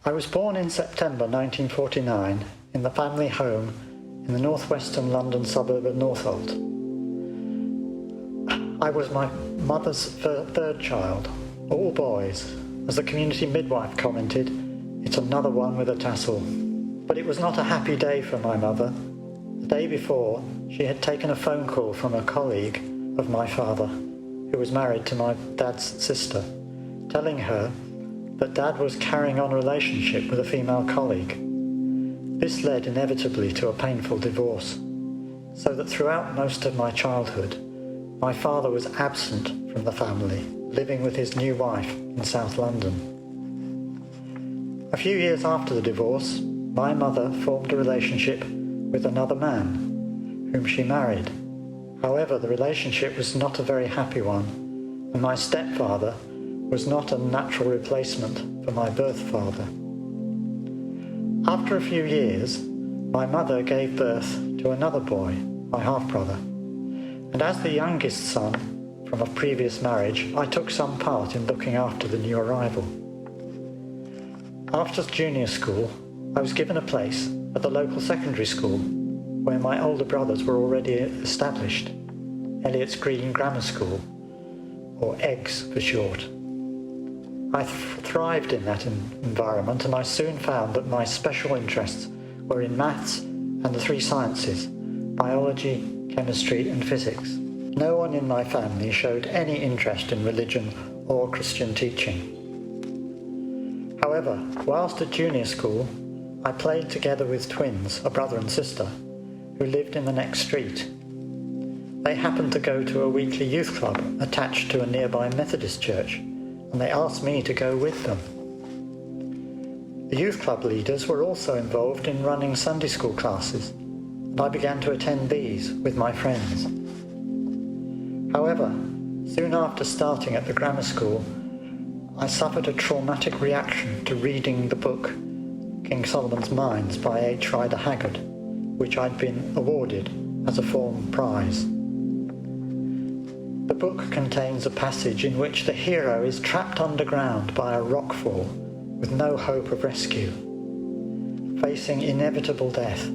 I was born in September 1949 in the family home in the northwestern London suburb of Northolt. I was my mother's third child, all boys. As the community midwife commented, "It's another one with a tassel." But it was not a happy day for my mother. The day before, she had taken a phone call from a colleague of my father, who was married to my dad's sister, telling her that Dad was carrying on a relationship with a female colleague. This led inevitably to a painful divorce, so that throughout most of my childhood, my father was absent from the family, living with his new wife in South London. A few years after the divorce, my mother formed a relationship with another man, whom she married. However, the relationship was not a very happy one, and my stepfather was not a natural replacement for my birth father. After a few years, my mother gave birth to another boy, my half-brother, and as the youngest son from a previous marriage, I took some part in looking after the new arrival. After junior school, I was given a place at the local secondary school where my older brothers were already established, Elliot's Green Grammar School, or EGGS for short. I thrived in that environment, and I soon found that my special interests were in maths and the three sciences, biology, chemistry and physics. No one in my family showed any interest in religion or Christian teaching. However, whilst at junior school, I played together with twins, a brother and sister, who lived in the next street. They happened to go to a weekly youth club attached to a nearby Methodist church, and they asked me to go with them. The youth club leaders were also involved in running Sunday school classes, and I began to attend these with my friends. However, soon after starting at the grammar school, I suffered a traumatic reaction to reading the book King Solomon's Mines by H. Rider Haggard, which I'd been awarded as a form prize. The book contains a passage in which the hero is trapped underground by a rockfall with no hope of rescue, facing inevitable death.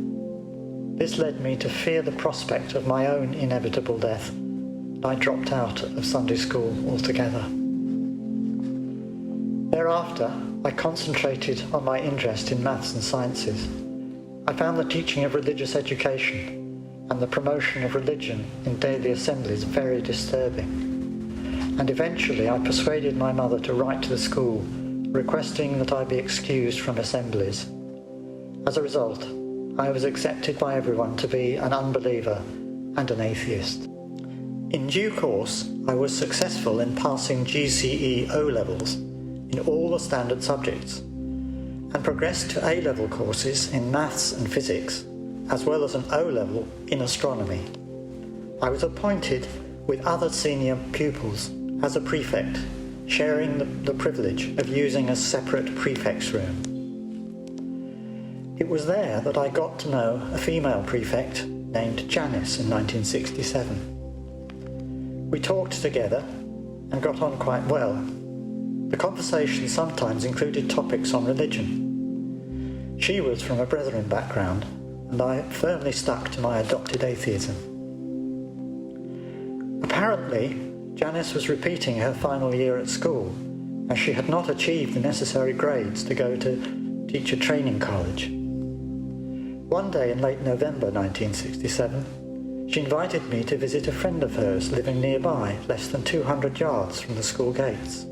This led me to fear the prospect of my own inevitable death, and I dropped out of Sunday school altogether. Thereafter, I concentrated on my interest in maths and sciences. I found the teaching of religious education and the promotion of religion in daily assemblies very disturbing. And eventually I persuaded my mother to write to the school requesting that I be excused from assemblies. As a result, I was accepted by everyone to be an unbeliever and an atheist. In due course, I was successful in passing GCE O-levels in all the standard subjects, and progressed to A-level courses in maths and physics, as well as an O-level in astronomy. I was appointed with other senior pupils as a prefect, sharing the privilege of using a separate prefect's room. It was there that I got to know a female prefect named Janice in 1967. We talked together and got on quite well. The conversation sometimes included topics on religion. She was from a Brethren background, and I firmly stuck to my adopted atheism. Apparently, Janice was repeating her final year at school, as she had not achieved the necessary grades to go to teacher training college. One day in late November 1967, she invited me to visit a friend of hers living nearby, less than 200 yards from the school gates.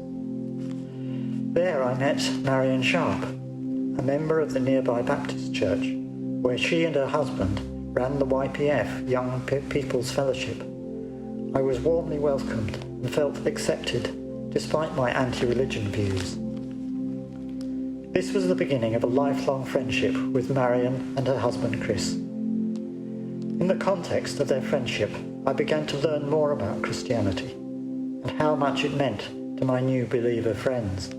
There I met Marion Sharp, a member of the nearby Baptist church, where she and her husband ran the YPF Young People's Fellowship. I was warmly welcomed and felt accepted despite my anti-religion views. This was the beginning of a lifelong friendship with Marion and her husband Chris. In the context of their friendship, I began to learn more about Christianity and how much it meant to my new believer friends.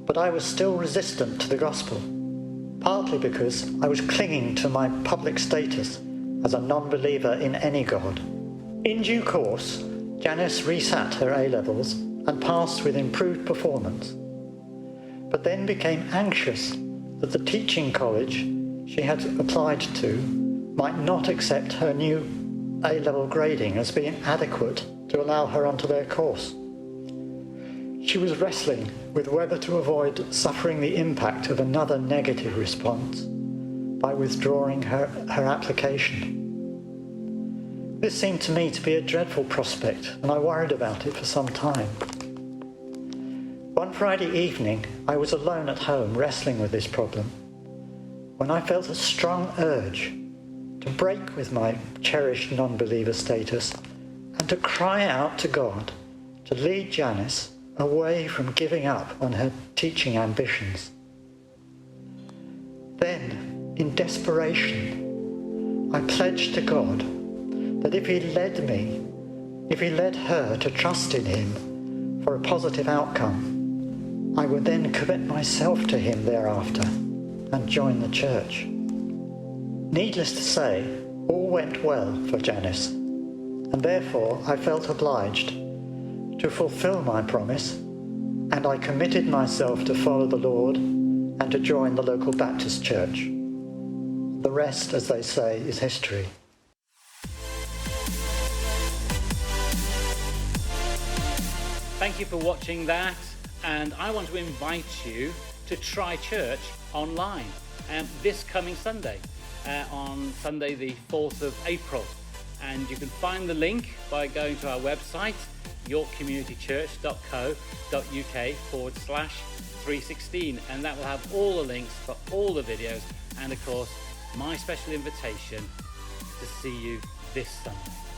But I was still resistant to the gospel, partly because I was clinging to my public status as a non-believer in any God. In due course, Janice resat her A-levels and passed with improved performance. but then became anxious that the teaching college she had applied to might not accept her new A-level grading as being adequate to allow her onto their course. She was wrestling with whether to avoid suffering the impact of another negative response by withdrawing her application. This seemed to me to be a dreadful prospect, and I worried about it for some time. One Friday evening, I was alone at home wrestling with this problem when I felt a strong urge to break with my cherished non-believer status and to cry out to God to lead Janice away from giving up on her teaching ambitions. Then, in desperation, I pledged to God that if He led her to trust in Him for a positive outcome, I would then commit myself to Him thereafter and join the church. Needless to say, all went well for Janice, and therefore I felt obliged to fulfill my promise, and I committed myself to follow the Lord and to join the local Baptist church. The rest, as they say, is history. Thank you for watching that, and I want to invite you to try church online this coming Sunday, on Sunday the 4th of April. And you can find the link by going to our website, yorkcommunitychurch.co.uk/316, and that will have all the links for all the videos and of course my special invitation to see you this Sunday.